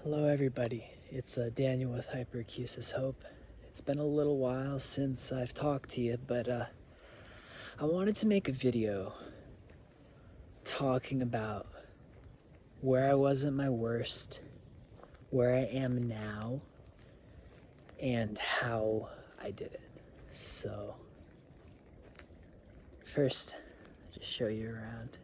Hello everybody, it's Daniel with Hyperacusis Hope. It's been a little while since I've talked to you, but I wanted to make a video talking about where I was at my worst, where I am now, and how I did it. So, first, just show you around.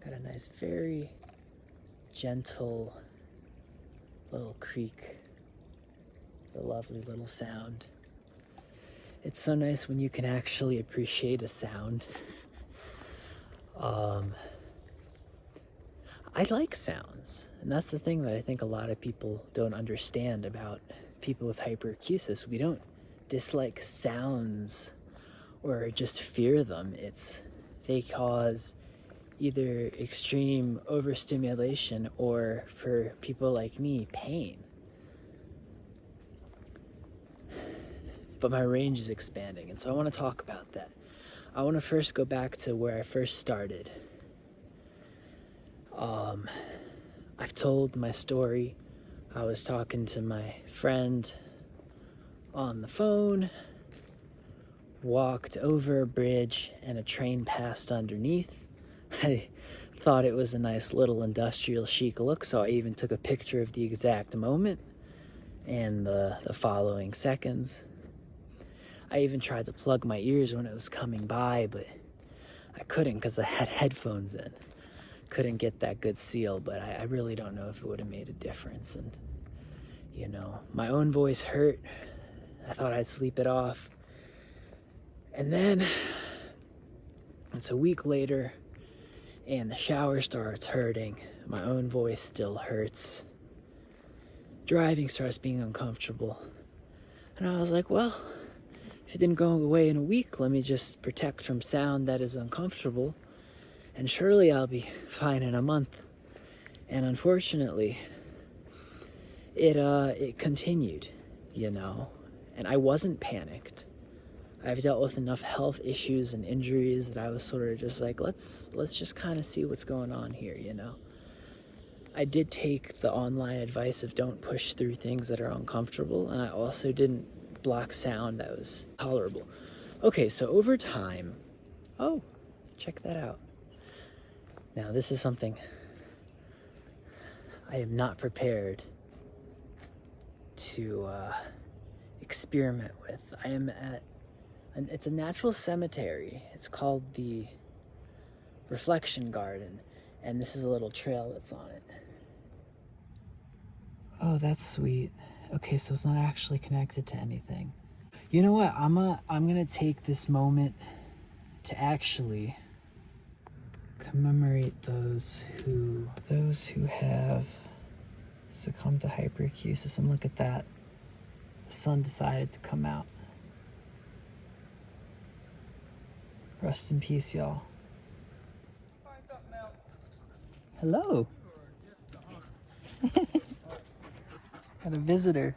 Got a nice, very gentle little creek, the lovely little sound. It's so nice when you can actually appreciate a sound. I like sounds, and that's the thing that I think a lot of people don't understand about people with hyperacusis. We don't dislike sounds or just fear them. They cause either extreme overstimulation or, for people like me, pain. But my range is expanding, and so I want to talk about that. I want to first go back to where I first started. I've told my story. I was talking to my friend on the phone, walked over a bridge, and a train passed underneath. I thought it was a nice little industrial chic look, so I even took a picture of the exact moment and the following seconds. I even tried to plug my ears when it was coming by, but I couldn't because I had headphones in. Couldn't get that good seal, but I really don't know if it would have made a difference. And, my own voice hurt. I thought I'd sleep it off. And then, it's a week later, and the shower starts hurting. My own voice still hurts. Driving starts being uncomfortable. And I was like, well, if it didn't go away in a week, let me just protect from sound that is uncomfortable, and surely I'll be fine in a month. And unfortunately, it continued, and I wasn't panicked. I've dealt with enough health issues and injuries that I was sort of just like, let's just kind of see what's going on here, I did take the online advice of don't push through things that are uncomfortable, and I also didn't block sound that was tolerable. Okay, so over time, check that out. Now, this is something I am not prepared to experiment with. I am at it's a natural cemetery. It's called the Reflection Garden, and this is a little trail that's on it. Oh, that's sweet. Okay, so it's not actually connected to anything. You know what? I'm gonna take this moment to actually commemorate those who have succumbed to hyperacusis. And look at that. The sun decided to come out. Rest in peace, y'all. Hello. Got a visitor.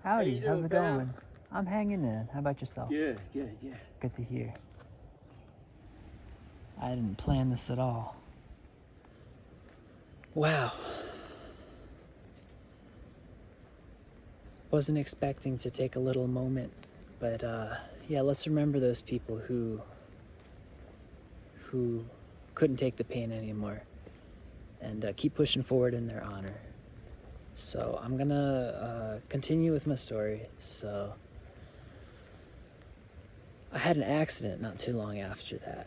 Howdy, how's it going? I'm hanging in. How about yourself? Good. Good to hear. I didn't plan this at all. Wow. Wasn't expecting to take a little moment, but let's remember those people who couldn't take the pain anymore, and keep pushing forward in their honor. So I'm gonna continue with my story. So I had an accident not too long after that,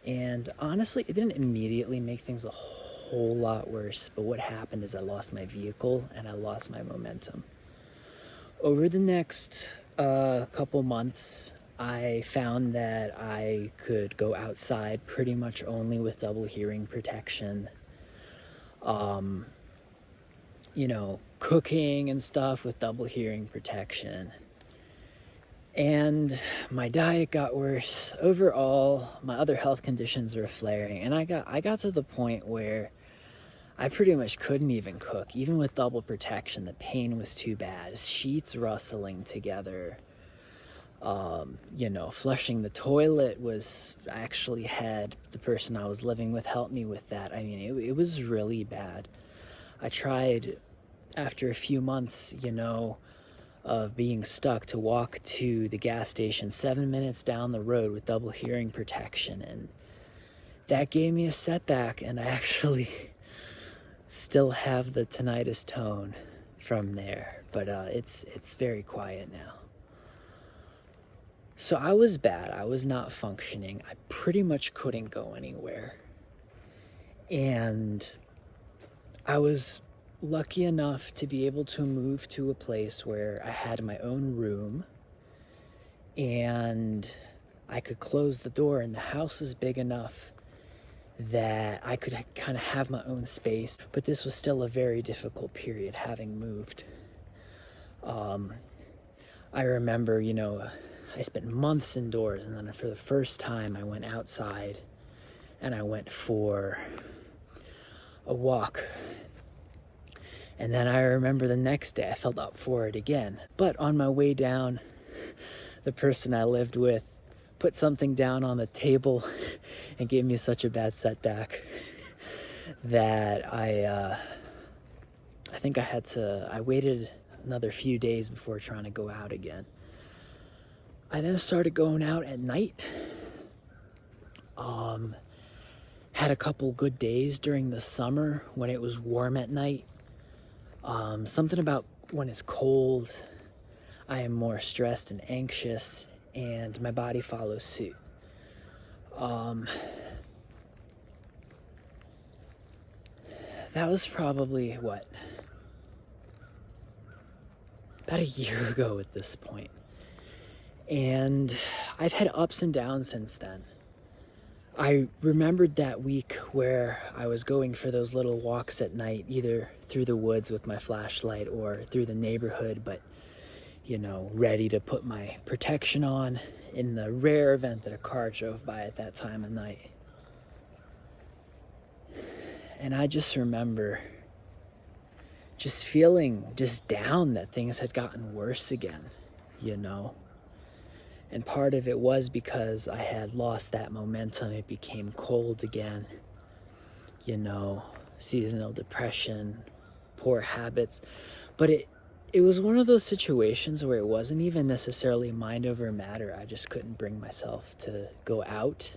and honestly, it didn't immediately make things a whole lot worse, but what happened is I lost my vehicle and I lost my momentum. Over the next couple months, I found that I could go outside pretty much only with double hearing protection. Cooking and stuff with double hearing protection. And my diet got worse. Overall, my other health conditions were flaring, and I got to the point where I pretty much couldn't even cook. Even with double protection, the pain was too bad. Sheets rustling together. Flushing the toilet I actually had the person I was living with help me with that. I mean, it was really bad. I tried, after a few months, of being stuck, to walk to the gas station 7 minutes down the road with double hearing protection, and that gave me a setback, and I actually still have the tinnitus tone from there, but it's very quiet now. So I was bad. I was not functioning. I pretty much couldn't go anywhere. And I was lucky enough to be able to move to a place where I had my own room and I could close the door, and the house was big enough that I could kind of have my own space. But this was still a very difficult period, having moved. I remember, I spent months indoors, and then for the first time I went outside and I went for a walk. And then I remember the next day I felt up for it again. But on my way down, the person I lived with put something down on the table and gave me such a bad setback that I think I waited another few days before trying to go out again. I then started going out at night. Had a couple good days during the summer when it was warm at night. Something about when it's cold, I am more stressed and anxious, and my body follows suit. That was probably, about a year ago at this point. And I've had ups and downs since then. I remembered that week where I was going for those little walks at night, either through the woods with my flashlight or through the neighborhood, but, ready to put my protection on in the rare event that a car drove by at that time of night. And I just remember just feeling just down that things had gotten worse again, And part of it was because I had lost that momentum. It became cold again, seasonal depression, poor habits. But it was one of those situations where it wasn't even necessarily mind over matter. I just couldn't bring myself to go out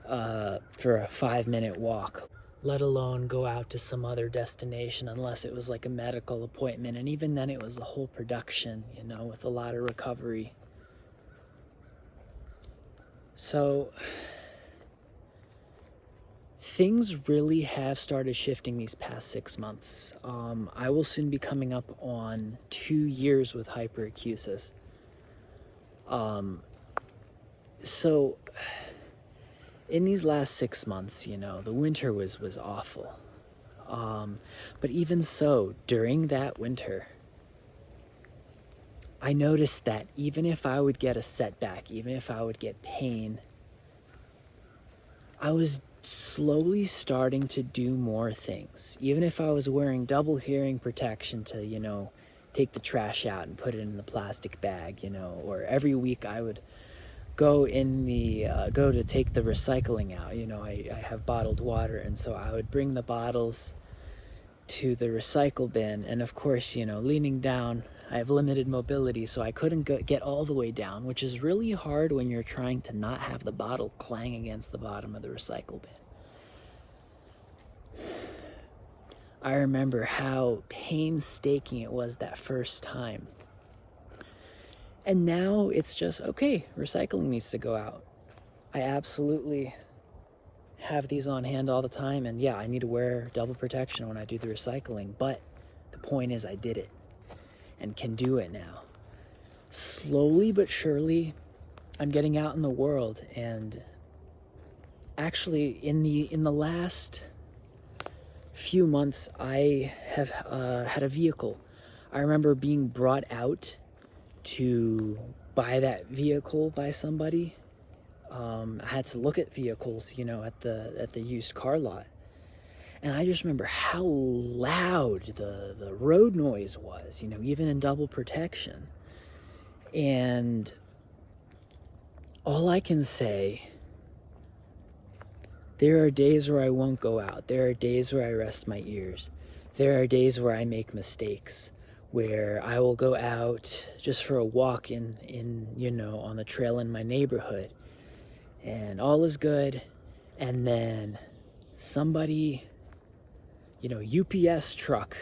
for a 5-minute walk, let alone go out to some other destination, unless it was like a medical appointment. And even then it was the whole production, with a lot of recovery. So things really have started shifting these past 6 months. I will soon be coming up on 2 years with hyperacusis. So in these last 6 months, the winter was awful. But even so, during that winter, I noticed that even if I would get a setback, even if I would get pain, I was slowly starting to do more things. Even if I was wearing double hearing protection to, take the trash out and put it in the plastic bag, or every week I would go to take the recycling out. I have bottled water, and so I would bring the bottles to the recycle bin, and of course, leaning down, I have limited mobility, so I couldn't get all the way down, which is really hard when you're trying to not have the bottle clang against the bottom of the recycle bin. I remember how painstaking it was that first time. And now it's just, okay, recycling needs to go out. I absolutely have these on hand all the time, and yeah, I need to wear double protection when I do the recycling, but the point is I did it and can do it now. Slowly but surely, I'm getting out in the world, and actually in the last few months, I have had a vehicle. I remember being brought out to buy that vehicle by somebody. I had to look at vehicles, at the used car lot. And I just remember how loud the road noise was, even in double protection. And all I can say, there are days where I won't go out. There are days where I rest my ears. There are days where I make mistakes, where I will go out just for a walk in on the trail in my neighborhood, and all is good, and then somebody, UPS truck,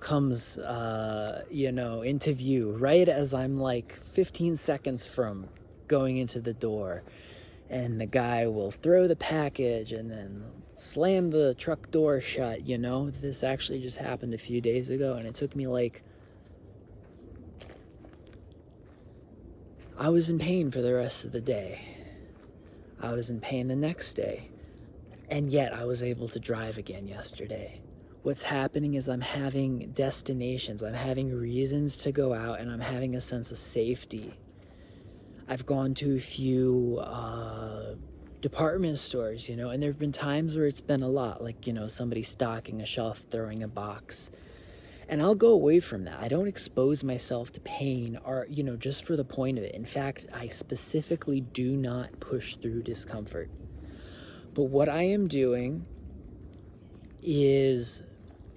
comes, into view right as I'm like 15 seconds from going into the door. And the guy will throw the package and then slam the truck door shut. This actually just happened a few days ago, and it took me I was in pain for the rest of the day. I was in pain the next day, and yet I was able to drive again yesterday. What's happening is I'm having destinations, I'm having reasons to go out, and I'm having a sense of safety. I've gone to a few department stores, and there have been times where it's been a lot, like, somebody stocking a shelf, throwing a box. And I'll go away from that. I don't expose myself to pain or, just for the point of it. In fact, I specifically do not push through discomfort. But what I am doing is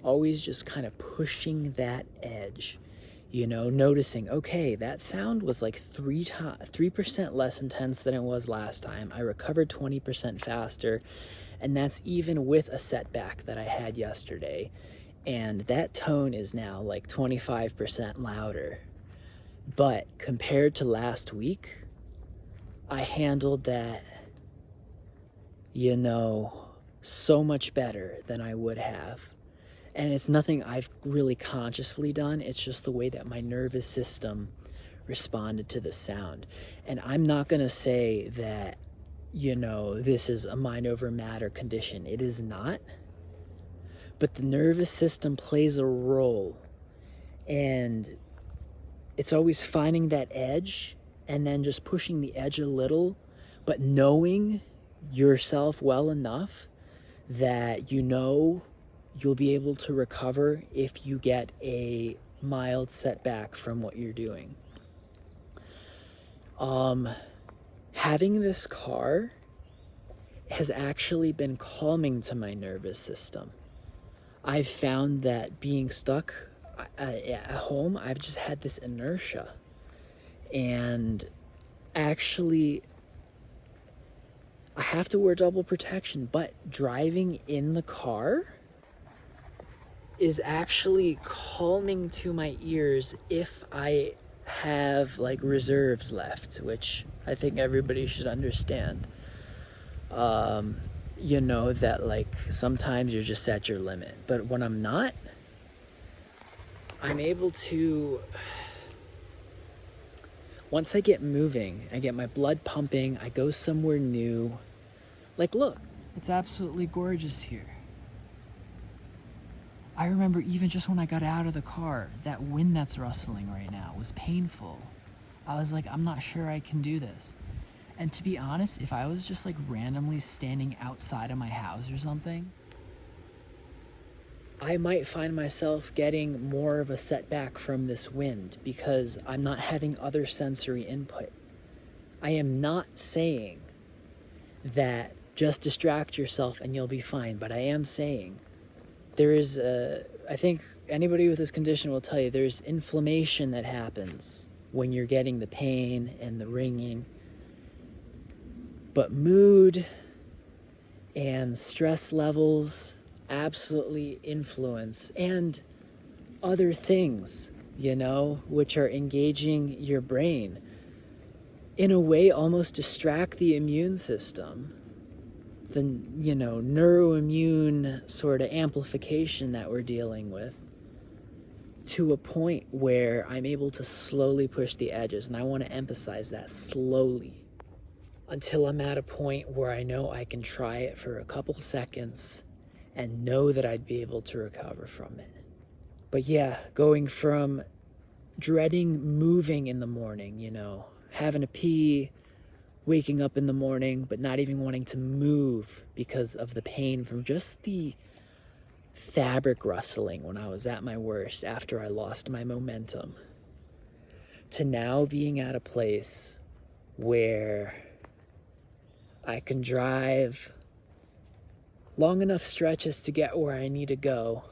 always just kind of pushing that edge. Noticing, okay, that sound was like 3% less intense than it was last time. I recovered 20% faster, and that's even with a setback that I had yesterday. And that tone is now like 25% louder. But compared to last week, I handled that, so much better than I would have. And it's nothing I've really consciously done. It's just the way that my nervous system responded to the sound. And I'm not going to say that, this is a mind over matter condition. It is not. But the nervous system plays a role. And it's always finding that edge and then just pushing the edge a little, but knowing yourself well enough that you'll be able to recover if you get a mild setback from what you're doing. Having this car has actually been calming to my nervous system. I've found that being stuck at home, I've just had this inertia. And actually, I have to wear double protection, but driving in the car is actually calming to my ears if I have reserves left, which I think everybody should understand. That sometimes you're just at your limit, but when I'm not, I'm able to, once I get moving, I get my blood pumping, I go somewhere new. Look, it's absolutely gorgeous here. I remember even just when I got out of the car, that wind that's rustling right now was painful. I was like, I'm not sure I can do this. And to be honest, if I was just randomly standing outside of my house or something, I might find myself getting more of a setback from this wind because I'm not having other sensory input. I am not saying that just distract yourself and you'll be fine, but I am saying there is I think anybody with this condition will tell you there's inflammation that happens when you're getting the pain and the ringing. But mood and stress levels absolutely influence, and other things, which are engaging your brain. In a way, almost distract the immune system. The, neuroimmune sort of amplification that we're dealing with, to a point where I'm able to slowly push the edges. And I want to emphasize that, slowly, until I'm at a point where I know I can try it for a couple seconds and know that I'd be able to recover from it. But yeah, going from dreading moving in the morning, having to pee, waking up in the morning, but not even wanting to move because of the pain from just the fabric rustling when I was at my worst after I lost my momentum, to now being at a place where I can drive long enough stretches to get where I need to go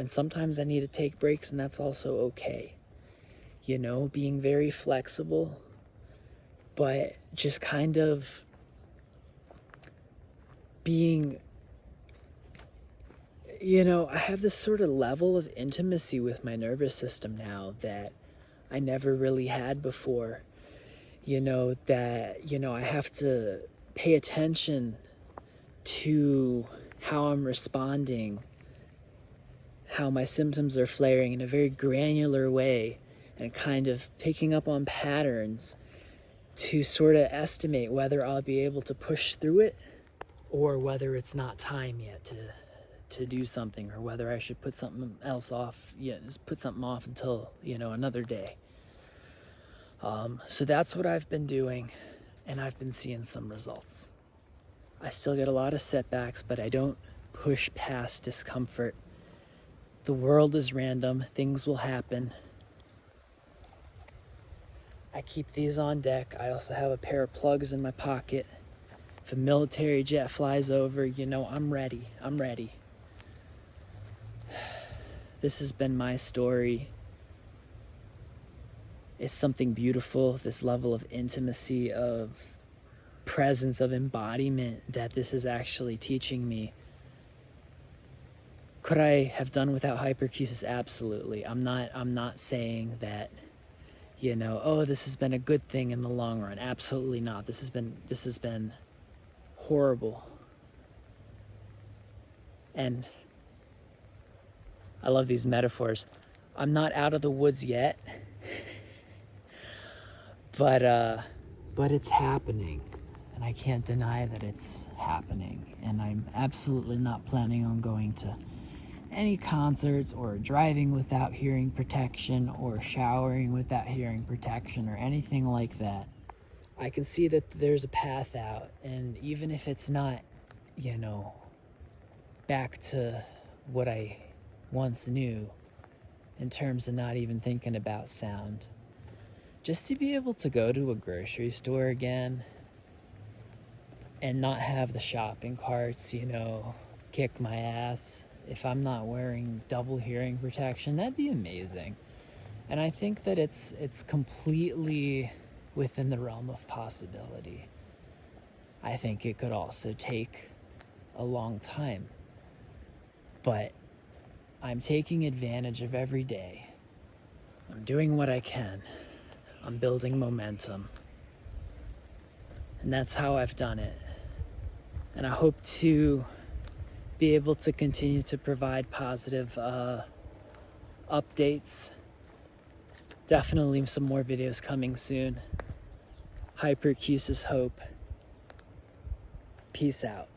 And sometimes I need to take breaks, and that's also okay. You know, being very flexible, but just kind of being, you know, I have this sort of level of intimacy with my nervous system now that I never really had before. You know, that, you know, I have to pay attention to how I'm responding, how my symptoms are flaring in a very granular way, and kind of picking up on patterns to sort of estimate whether I'll be able to push through it or whether it's not time yet to do something, or whether I should put something else off, just put something off until, you know, another day. So that's what I've been doing, and I've been seeing some results. I still get a lot of setbacks, but I don't push past discomfort. The world is random, things will happen. I keep these on deck. I also have a pair of plugs in my pocket. If a military jet flies over, you know, I'm ready. This has been my story. It's something beautiful, this level of intimacy, of presence, of embodiment that this is actually teaching me. Could I have done without hyperacusis? Absolutely. I'm not saying that, you know, oh, this has been a good thing in the long run. Absolutely not. This has been horrible. And I love these metaphors. I'm not out of the woods yet, but it's happening, and I can't deny that it's happening. And I'm absolutely not planning on going to any concerts or driving without hearing protection or showering without hearing protection or anything like that. I can see that there's a path out, and even if it's not, you know, back to what I once knew in terms of not even thinking about sound, just to be able to go to a grocery store again and not have the shopping carts, you know, kick my ass. If I'm not wearing double hearing protection, that'd be amazing. And I think that it's completely within the realm of possibility. I think it could also take a long time, but I'm taking advantage of every day. I'm doing what I can. I'm building momentum. And that's how I've done it. And I hope to be able to continue to provide positive updates. Definitely some more videos coming soon. Hyperacusis hope. Peace out.